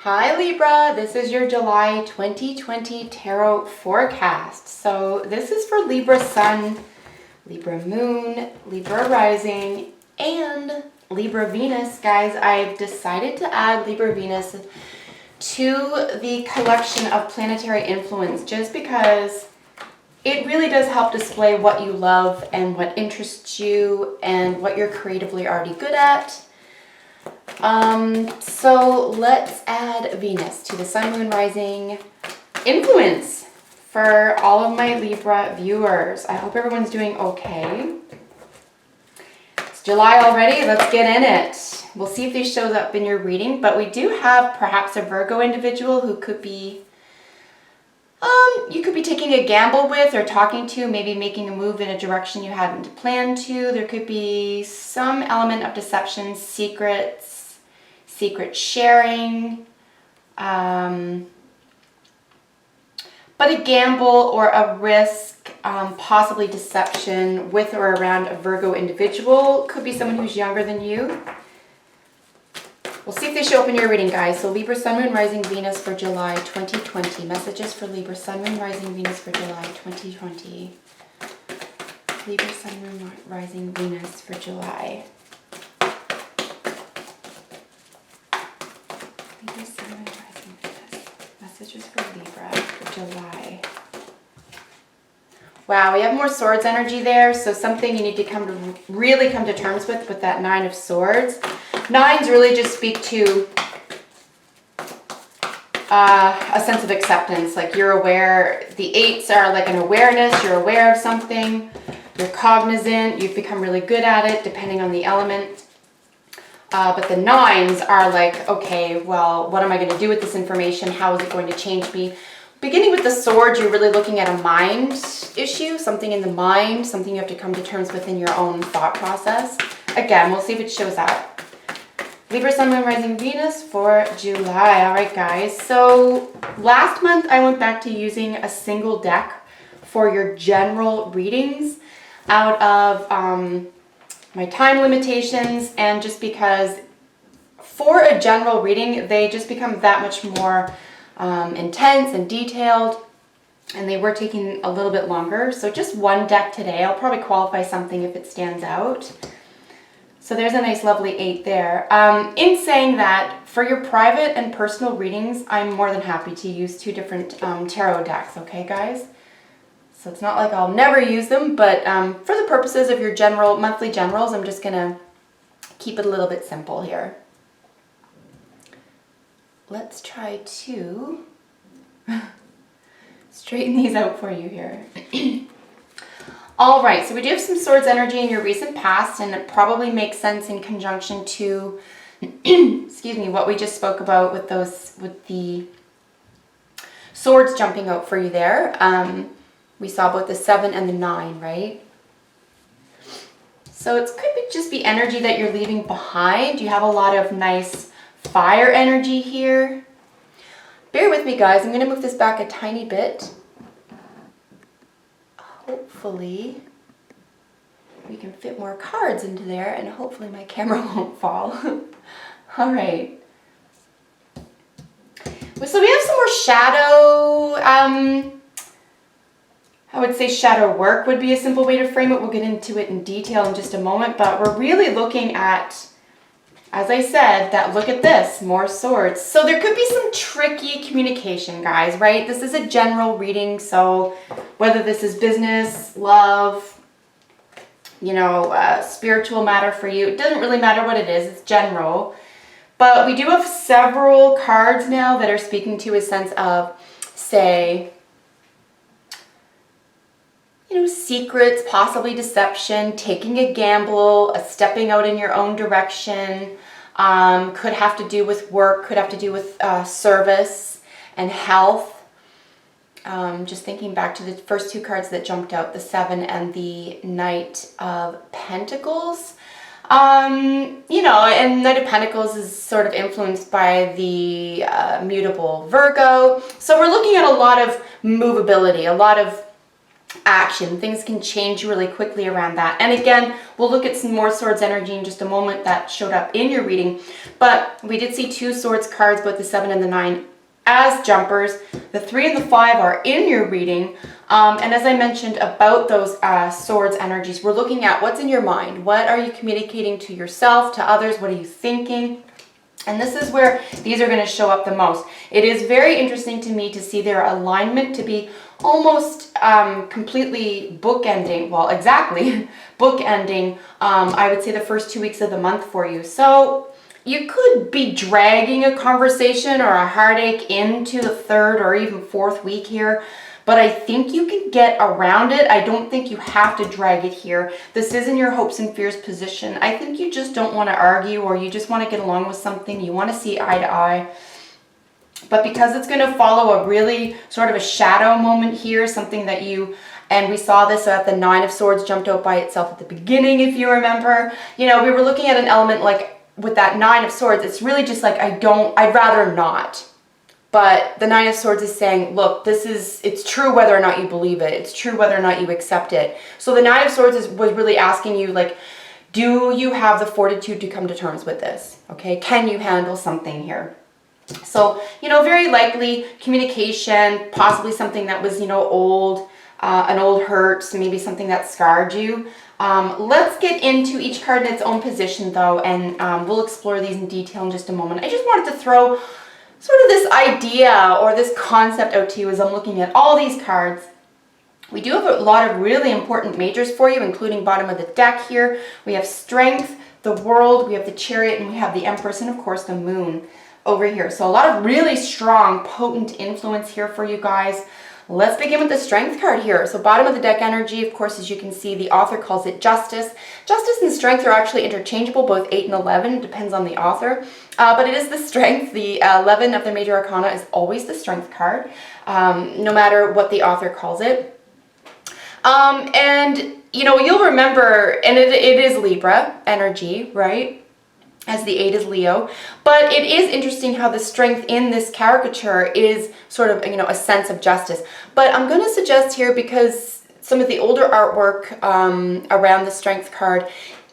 Hi Libra, this is your July 2020 tarot forecast. So this is for Libra Sun, Libra Moon, Libra Rising, and Libra Venus. Guys, I've decided to add Libra Venus to the collection of planetary influence just because it really does help display what you love and what interests you and what you're creatively already good at. So let's add Venus to the Sun, Moon, Rising influence for all of my Libra viewers. I hope everyone's doing okay. It's July already. Let's get in it. We'll see if this shows up in your reading, but we do have perhaps a Virgo individual who could be, you could be taking a gamble with or talking to, maybe making a move in a direction you hadn't planned to. There could be some element of deception, secrets, secret sharing, but a gamble or a risk, possibly deception with or around a Virgo individual. Could be someone who's younger than you. We'll see if they show up in your reading, guys. So Libra, Sun, Moon, Rising, Venus for July 2020. Messages for Libra, Sun, Moon, Rising, Venus for July 2020. Libra, Sun, Moon, Rising, Venus for July. Libra, Sun, Moon, Rising, Venus. Messages for Libra for July. Wow, we have more Swords energy there. So something you need to really come to terms with that Nine of Swords. Nines really just speak to a sense of acceptance. Like you're aware. The eights are like an awareness. You're aware of something. You're cognizant. You've become really good at it depending on the element. But the nines are like, okay, well, what am I going to do with this information? How is it going to change me? Beginning with the Swords, you're really looking at a mind issue, something in the mind, something you have to come to terms with in your own thought process. Again, we'll see if it shows up. Libra, Sun, Moon, Rising, Venus for July. All right, guys. So last month I went back to using a single deck for your general readings out of my time limitations, and just because for a general reading, they just become that much more intense and detailed, and they were taking a little bit longer. So just one deck today. I'll probably qualify something if it stands out. So there's a nice lovely 8 there. In saying that, for your private and personal readings, I'm more than happy to use 2 different tarot decks, okay guys? So it's not like I'll never use them, but for the purposes of your general monthly generals, I'm just gonna keep it a little bit simple here. Let's try to straighten these out for you here. All right, so we do have some Swords energy in your recent past, and it probably makes sense in conjunction to, excuse me, what we just spoke about with the Swords jumping out for you there. We saw both the 7 and the 9, right? So it could just be energy that you're leaving behind. You have a lot of nice fire energy here. Bear with me, guys. I'm going to move this back a tiny bit. Hopefully we can fit more cards into there, and hopefully my camera won't fall. All right. So we have some more shadow, I would say shadow work would be a simple way to frame it. We'll get into it in detail in just a moment, but we're really looking at, as I said, that look at this, more Swords. So there could be some tricky communication, guys, right? This is a general reading, so whether this is business, love, you know, spiritual matter for you, it doesn't really matter what it is, it's general. But we do have several cards now that are speaking to a sense of, say, you know, secrets, possibly deception, taking a gamble, stepping out in your own direction. Could have to do with work, could have to do with service and health. Just thinking back to the first 2 cards that jumped out, the 7 and the Knight of Pentacles. You know, and Knight of Pentacles is sort of influenced by the mutable Virgo. So we're looking at a lot of movability, a lot of action. Things can change really quickly around that. And again, we'll look at some more swords energy in just a moment that showed up in your reading. But we did see 2 swords cards, both the 7 and the 9 as jumpers. The 3 and the 5 are in your reading. And as I mentioned about those swords energies, we're looking at what's in your mind. What are you communicating to yourself, to others? What are you thinking? And this is where these are going to show up the most. It is very interesting to me to see their alignment to be almost completely bookending. Well, exactly bookending. I would say the first 2 weeks of the month for you. So you could be dragging a conversation or a heartache into the 3rd or even 4th week here. But I think you can get around it. I don't think you have to drag it here. This isn't your hopes and fears position. I think you just don't want to argue, or you just want to get along with something. You want to see eye to eye. But because it's going to follow a really sort of a shadow moment here, something that you, and we saw this at the 9 of Swords jumped out by itself at the beginning, if you remember. You know, we were looking at an element like with that 9 of Swords, it's really just like, I'd rather not. But the 9 of Swords is saying, look, it's true whether or not you believe it. It's true whether or not you accept it. So the 9 of Swords was really asking you, like, do you have the fortitude to come to terms with this? Okay, can you handle something here? So, you know, very likely communication, possibly something that was, you know, old, an old hurt, maybe something that scarred you. Let's get into each card in its own position, though, and we'll explore these in detail in just a moment. I just wanted to throw sort of this idea or this concept out to you as I'm looking at all these cards. We do have a lot of really important majors for you, including bottom of the deck here. We have Strength, the World, we have the Chariot, and we have the Empress, and of course the Moon over here. So a lot of really strong, potent influence here for you guys. Let's begin with the Strength card here. So bottom of the deck energy, of course, as you can see, the author calls it Justice. Justice and Strength are actually interchangeable, both 8 and 11, depends on the author. But it is the Strength. The 11 of the major arcana is always the Strength card, no matter what the author calls it. And, you know, you'll remember, and it is Libra energy, right? As the 8 is Leo. But it is interesting how the Strength in this caricature is sort of, you know, a sense of justice. But I'm going to suggest here, because some of the older artwork around the Strength card,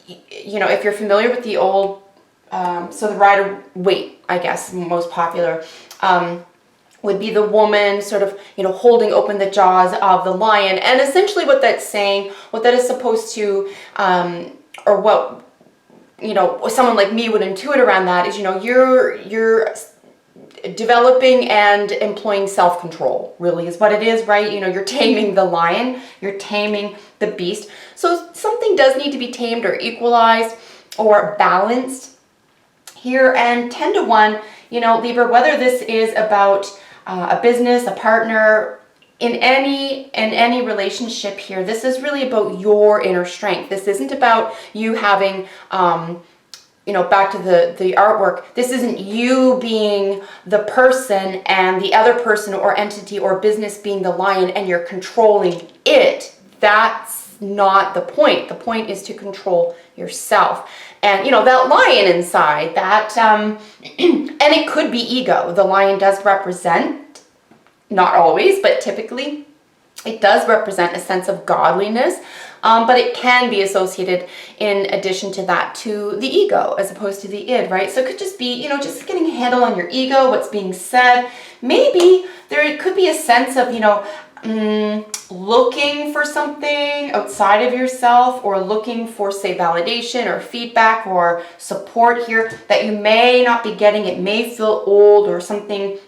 you know, if you're familiar with the old, so the Rider-Waite, I guess, most popular, would be the woman sort of, you know, holding open the jaws of the lion. And essentially what that's saying, what that is supposed to, or what, you know, someone like me would intuit around that is, you know, you're developing and employing self-control, really is what it is, right? You know, you're taming the lion, you're taming the beast. So something does need to be tamed or equalized or balanced here. And 10 to 1, you know, Libra, whether this is about a business, a partner, in any relationship here, this is really about your inner strength. This isn't about you having, you know, back to the artwork, this isn't you being the person and the other person or entity or business being the lion and you're controlling it. That's not the point. The point is to control yourself. And, you know, that lion inside, that, and it could be ego. The lion does represent, not always, but typically it does represent a sense of godliness, but it can be associated in addition to that to the ego as opposed to the id, right? So it could just be, you know, just getting a handle on your ego, what's being said. Maybe there could be a sense of, you know, looking for something outside of yourself or looking for, say, validation or feedback or support here that you may not be getting. It may feel old or something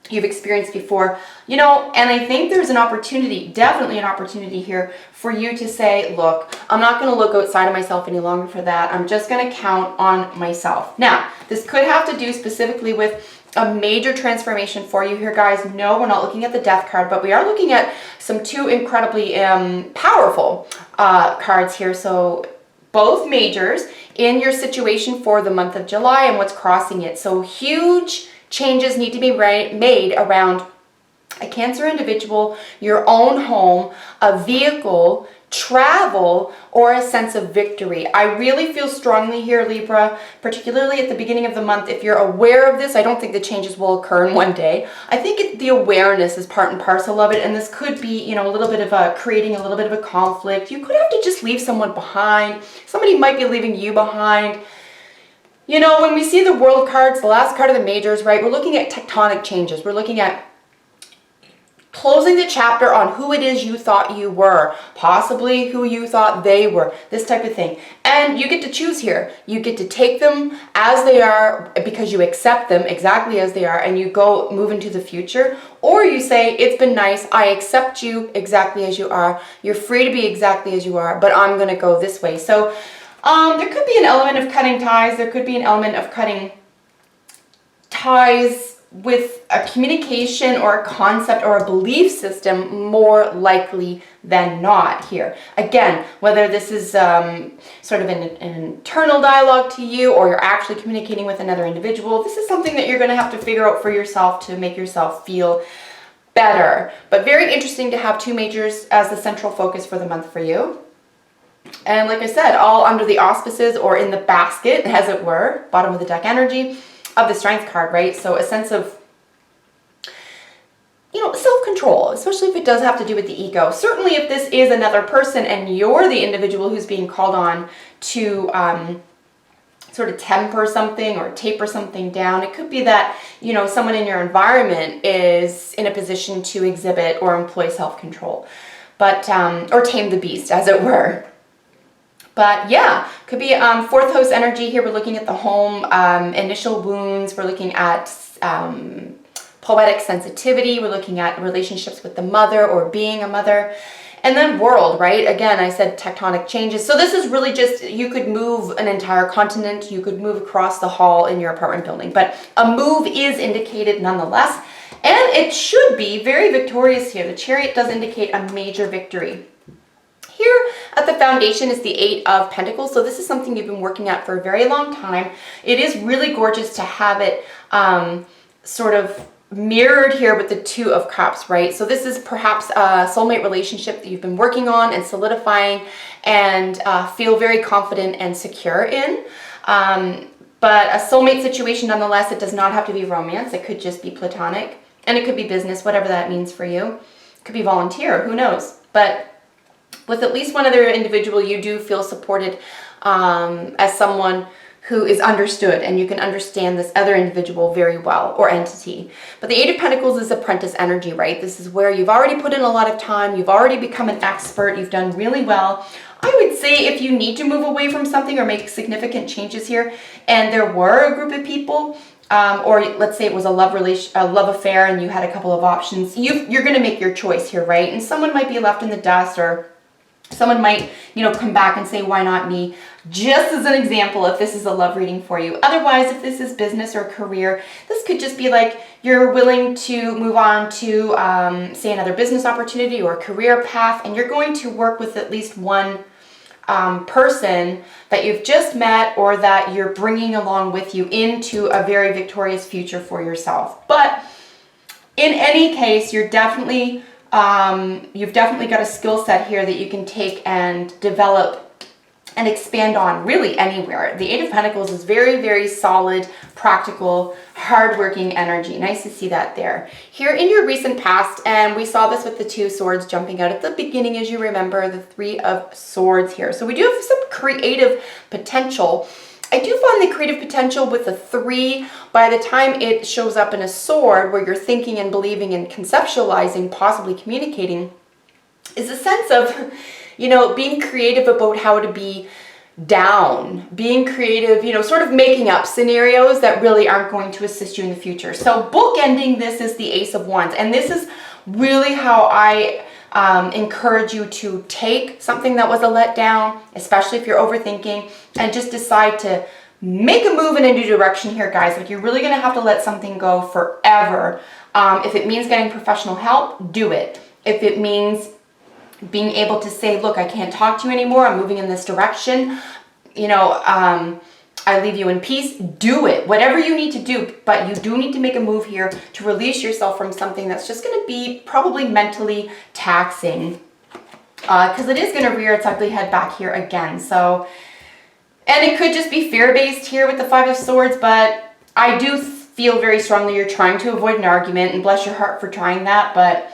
you've experienced before, you know, and I think there's an opportunity, definitely an opportunity here for you to say, look, I'm not going to look outside of myself any longer for that. I'm just going to count on myself. Now, this could have to do specifically with a major transformation for you here, guys. No, we're not looking at the Death card, but we are looking at some 2 incredibly powerful cards here. So both majors in your situation for the month of July and what's crossing it. So huge changes need to be made around a Cancer individual, your own home, a vehicle travel or a sense of victory. I really feel strongly here, Libra, particularly at the beginning of the month. If you're aware of this, I don't think the changes will occur in one day. I think the awareness is part and parcel of it, and this could be, you know, a little bit of creating a little bit of a conflict. You could have to just leave someone behind. Somebody might be leaving you behind. You know, when we see the world cards, the last card of the majors, right, we're looking at tectonic changes. We're looking at closing the chapter on who it is you thought you were, possibly who you thought they were, this type of thing. And you get to choose here. You get to take them as they are because you accept them exactly as they are, and you go move into the future. Or you say, it's been nice, I accept you exactly as you are, you're free to be exactly as you are, but I'm going to go this way. So there could be an element of cutting ties. There could be an element of cutting ties with a communication or a concept or a belief system, more likely than not here. Again, whether this is sort of an internal dialogue to you or you're actually communicating with another individual, this is something that you're going to have to figure out for yourself to make yourself feel better. But very interesting to have two majors as the central focus for the month for you. And like I said, all under the auspices or in the basket, as it were, bottom of the deck energy of the Strength card, right? So a sense of, you know, self-control, especially if it does have to do with the ego. Certainly if this is another person and you're the individual who's being called on to sort of temper something or taper something down, it could be that, you know, someone in your environment is in a position to exhibit or employ self-control, but, or tame the beast, as it were. But yeah, could be fourth house energy here. We're looking at the home, initial wounds. We're looking at poetic sensitivity. We're looking at relationships with the mother or being a mother. And then world, right? Again, I said tectonic changes. So this is really just, you could move an entire continent. You could move across the hall in your apartment building. But a move is indicated nonetheless. And it should be very victorious here. The Chariot does indicate a major victory. Here at the foundation is the Eight of Pentacles. So this is something you've been working at for a very long time. It is really gorgeous to have it sort of mirrored here with the Two of Cups, right? So this is perhaps a soulmate relationship that you've been working on and solidifying and feel very confident and secure in. But a soulmate situation nonetheless, it does not have to be romance. It could just be platonic, and it could be business, whatever that means for you. It could be volunteer, who knows? But with at least one other individual, you do feel supported as someone who is understood, and you can understand this other individual very well, or entity. But the Eight of Pentacles is apprentice energy, right? This is where you've already put in a lot of time, you've already become an expert, you've done really well. I would say if you need to move away from something or make significant changes here, and there were a group of people, or let's say it was a love affair and you had a couple of options, you're going to make your choice here, right? And someone might be left in the dust, or someone might, you know, come back and say, why not me? Just as an example, if this is a love reading for you. Otherwise, if this is business or career, this could just be like you're willing to move on to, say, another business opportunity or career path, and you're going to work with at least one person that you've just met or that you're bringing along with you into a very victorious future for yourself. But in any case, you're definitely you've definitely got a skill set here that you can take and develop and expand on really anywhere. The Eight of Pentacles is very, very solid, practical, hardworking energy. Nice to see that there. Here in your recent past, and we saw this with the Two Swords jumping out at the beginning, as you remember, the Three of Swords here. So we do have some creative potential. I do find the creative potential with the three, by the time it shows up in a sword where you're thinking and believing and conceptualizing, possibly communicating, is a sense of, you know, being creative about how to be down, being creative, you know, sort of making up scenarios that really aren't going to assist you in the future. So bookending this is the Ace of Wands, and this is really how I encourage you to take something that was a letdown, especially if you're overthinking, and just decide to make a move in a new direction here, guys. Like, you're really going to have to let something go forever. If it means getting professional help, do it. If it means being able to say, look, I can't talk to you anymore, I'm moving in this direction, you know, I leave you in peace, do it. Whatever you need to do, but you do need to make a move here to release yourself from something that's just going to be probably mentally taxing. because it is going to rear its ugly head back here again. So, and it could just be fear-based here with the Five of Swords, but I do feel very strongly you're trying to avoid an argument, and bless your heart for trying that, but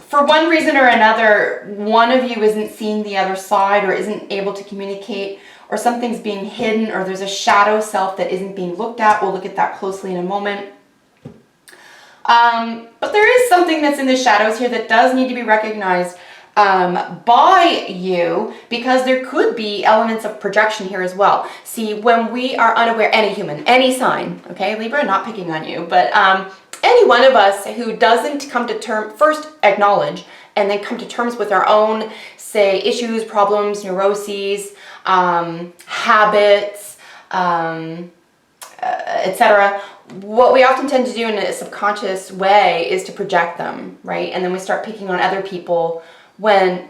for one reason or another, one of you isn't seeing the other side or isn't able to communicate, or something's being hidden, or there's a shadow self that isn't being looked at. We'll look at that closely in a moment. But there is something that's in the shadows here that does need to be recognized by you, because there could be elements of projection here as well. See, when we are unaware, any human, any sign, okay, Libra, not picking on you, but any one of us who doesn't come to terms, first acknowledge, and then come to terms with our own, say, issues, problems, neuroses, habits, etc. What we often tend to do in a subconscious way is to project them, right? And then we start picking on other people when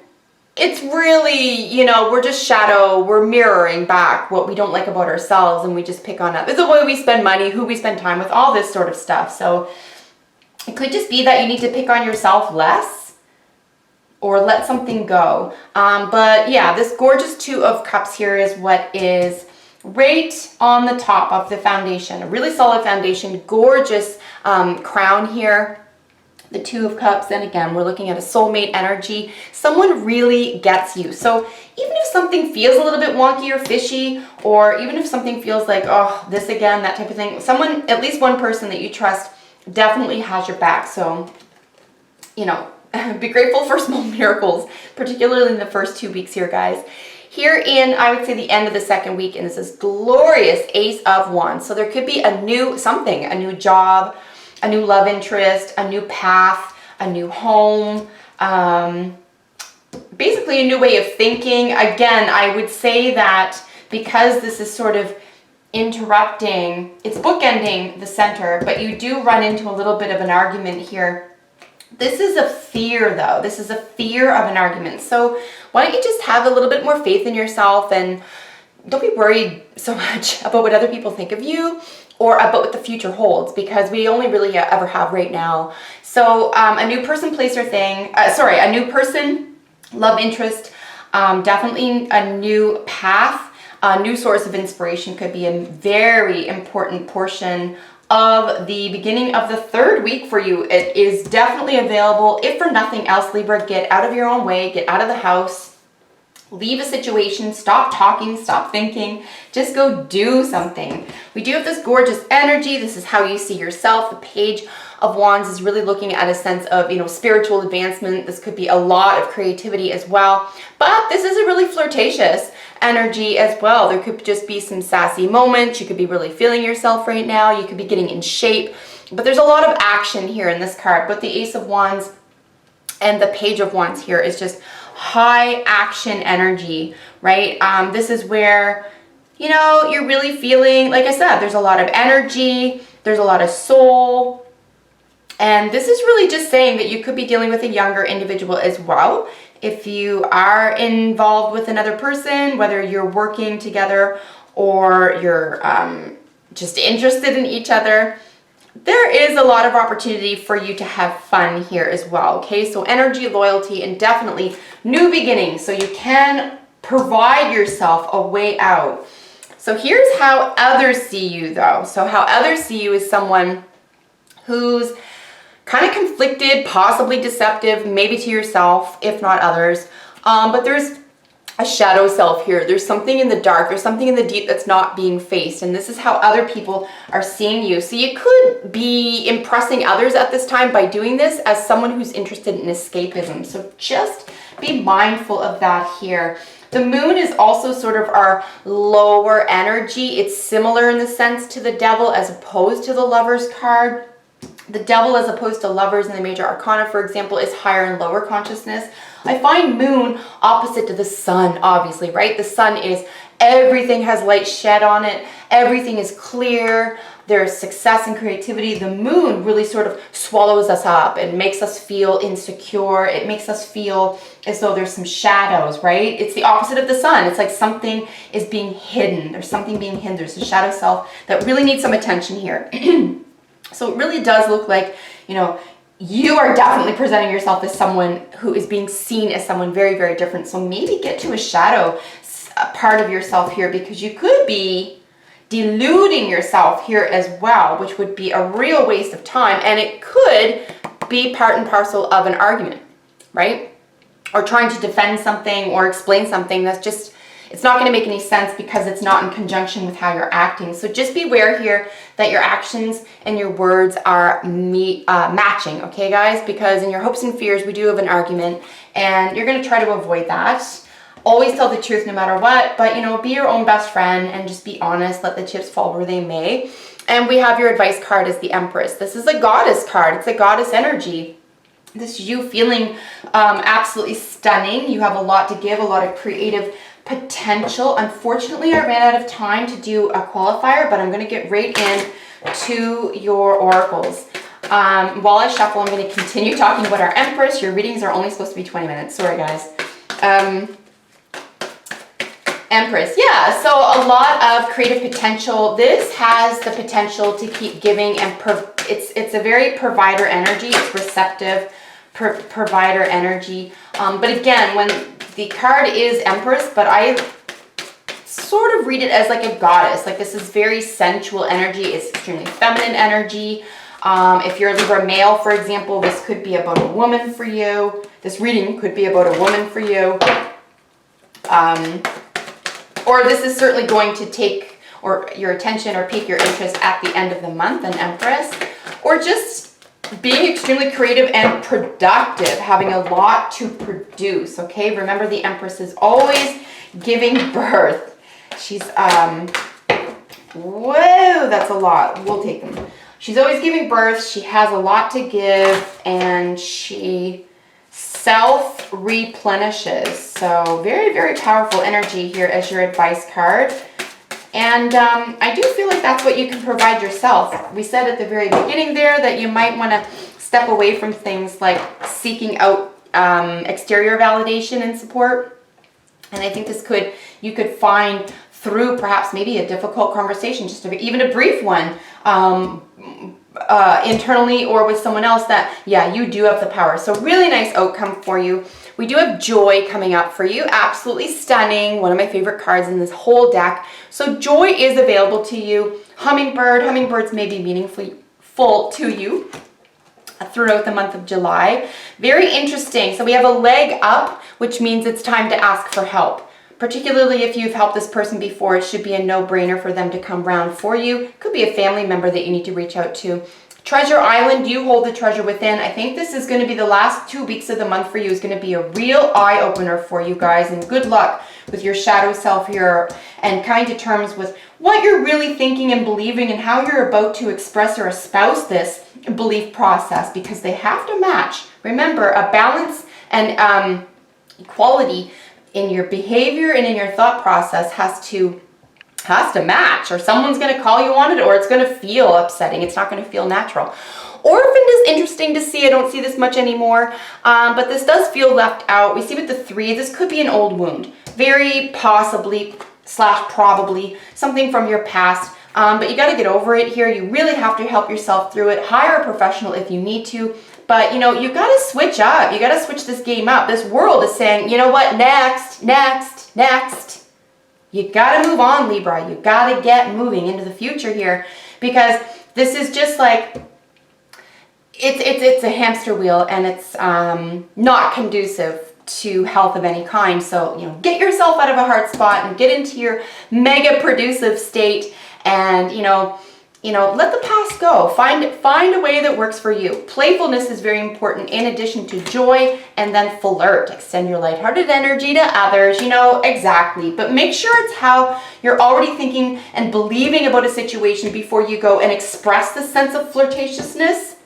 it's really, you know, we're just shadow, we're mirroring back what we don't like about ourselves, and we just pick on others, the way we spend money, who we spend time with, all this sort of stuff. So it could just be that you need to pick on yourself less or let something go. But yeah, this gorgeous Two of Cups here is what is right on the top of the foundation, a really solid foundation, gorgeous crown here. The Two of Cups, and again, we're looking at a soulmate energy. Someone really gets you. So even if something feels a little bit wonky or fishy, or even if something feels like, oh, this again, that type of thing, someone, at least one person that you trust, definitely has your back. So, you know, be grateful for small miracles, particularly in the first 2 weeks here, guys. Here in, I would say, the end of the second week, and this is glorious Ace of Wands. So there could be a new something, a new job, a new love interest, a new path, a new home, basically a new way of thinking. Again, I would say that because this is sort of interrupting, it's bookending the center, but you do run into a little bit of an argument here. This is a fear, though. This is a fear of an argument. So why don't you just have a little bit more faith in yourself, and don't be worried so much about what other people think of you or about what the future holds, because we only really ever have right now. So a new person, place, or thing, a new person, love interest, definitely a new path, a new source of inspiration could be a very important portion of the beginning of the third week for you. It is definitely available. If for nothing else, Libra, get out of your own way, get out of the house, leave a situation, stop talking, stop thinking, just go do something. We do have this gorgeous energy. This is how you see yourself. The Page of Wands is really looking at a sense of, you know, spiritual advancement. This could be a lot of creativity as well, but this is a really flirtatious energy as well. There could just be some sassy moments. You could be really feeling yourself right now. You could be getting in shape, but there's a lot of action here in this card. But the Ace of Wands and the Page of Wands here is just high action energy, right? This is where, you know, you're really feeling, like I said, there's a lot of energy, there's a lot of soul, and this is really just saying that you could be dealing with a younger individual as well. If you are involved with another person, whether you're working together or you're just interested in each other, there is a lot of opportunity for you to have fun here as well, okay? So energy, loyalty, and definitely new beginnings. So you can provide yourself a way out. So here's how others see you, though. So how others see you is someone who's kind of conflicted, possibly deceptive, maybe to yourself, if not others. But there's a shadow self here. There's something in the dark. There's something in the deep that's not being faced. And this is how other people are seeing you. So you could be impressing others at this time by doing this as someone who's interested in escapism. So just be mindful of that here. The moon is also sort of our lower energy. It's similar in the sense to the devil as opposed to the Lovers card. The devil, as opposed to Lovers in the major arcana, for example, is higher and lower consciousness. I find moon opposite to the sun, obviously, right? The sun is, everything has light shed on it. Everything is clear. There's success and creativity. The moon really sort of swallows us up and makes us feel insecure. It makes us feel as though there's some shadows, right? It's the opposite of the sun. It's like something is being hidden. There's something being hidden. There's a shadow self that really needs some attention here. So it really does look like, you know, you are definitely presenting yourself as someone who is being seen as someone very, very different. So maybe get to a shadow part of yourself here, because you could be deluding yourself here as well, which would be a real waste of time. And it could be part and parcel of an argument, right? Or trying to defend something or explain something that's just, it's not going to make any sense because it's not in conjunction with how you're acting. So just beware here that your actions and your words are matching, okay, guys? Because in your hopes and fears, we do have an argument, and you're going to try to avoid that. Always tell the truth no matter what, but, you know, be your own best friend and just be honest. Let the chips fall where they may. And we have your advice card as the Empress. This is a goddess card. It's a goddess energy. This is you feeling absolutely stunning. You have a lot to give, a lot of creative potential. Unfortunately, I ran out of time to do a qualifier, but I'm going to get right in to your oracles. While I shuffle, I'm going to continue talking about our Empress. Your readings are only supposed to be 20 minutes. Sorry, guys. Empress, yeah, so a lot of creative potential. This has the potential to keep giving, and it's a very provider energy. It's receptive provider energy. But again, when the card is Empress, but I sort of read it as like a goddess. Like, this is very sensual energy. It's extremely feminine energy. If you're a Libra male, for example, this could be about a woman for you. This reading could be about a woman for you. Or this is certainly going to take your attention or pique your interest at the end of the month, an Empress. Or just being extremely creative and productive, having a lot to produce, okay? Remember, the Empress is always giving birth. She's, whoa, that's a lot. We'll take them. She's always giving birth. She has a lot to give, and she self-replenishes. So very, very powerful energy here as your advice card. And I do feel like that's what you can provide yourself. We said at the very beginning there that you might want to step away from things like seeking out exterior validation and support. And I think you could find through perhaps maybe a difficult conversation, just even a brief one, internally or with someone else, that, yeah, you do have the power. So really nice outcome for you. We do have Joy coming up for you. Absolutely stunning. One of my favorite cards in this whole deck. So Joy is available to you. Hummingbirds may be meaningful to you throughout the month of July. Very interesting. So we have a leg up, which means it's time to ask for help. Particularly if you've helped this person before, it should be a no-brainer for them to come round for you. Could be a family member that you need to reach out to. Treasure Island, you hold the treasure within. I think this is going to be the last 2 weeks of the month for you. Is going to be a real eye-opener for you guys. And good luck with your shadow self here, and coming to terms with what you're really thinking and believing, and how you're about to express or espouse this belief process, because they have to match. Remember, a balance and equality in your behavior and in your thought process has to match, or someone's going to call you on it, or it's going to feel upsetting. It's not going to feel natural. Orphaned is interesting to see. I don't see this much anymore, but this does feel left out. We see with the 3, this could be an old wound. Very possibly / probably something from your past, but you got to get over it here. You really have to help yourself through it. Hire a professional if you need to. But, you know, you got to switch up. You got to switch this game up. This world is saying, you know what, next. You got to move on, Libra. You got to get moving into the future here, because this is just like, it's a hamster wheel, and it's not conducive to health of any kind. So, you know, get yourself out of a hard spot and get into your mega producive state, and, you know, let the past go. Find a way that works for you. Playfulness is very important in addition to joy, and then flirt. Extend your lighthearted energy to others, exactly. But make sure it's how you're already thinking and believing about a situation before you go and express the sense of flirtatiousness,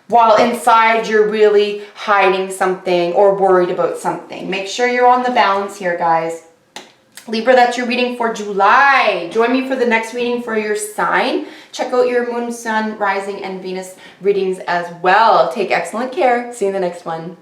while inside you're really hiding something or worried about something. Make sure you're on the balance here, guys. Libra, that's your reading for July. Join me for the next reading for your sign. Check out your moon, sun, rising, and Venus readings as well. Take excellent care. See you in the next one.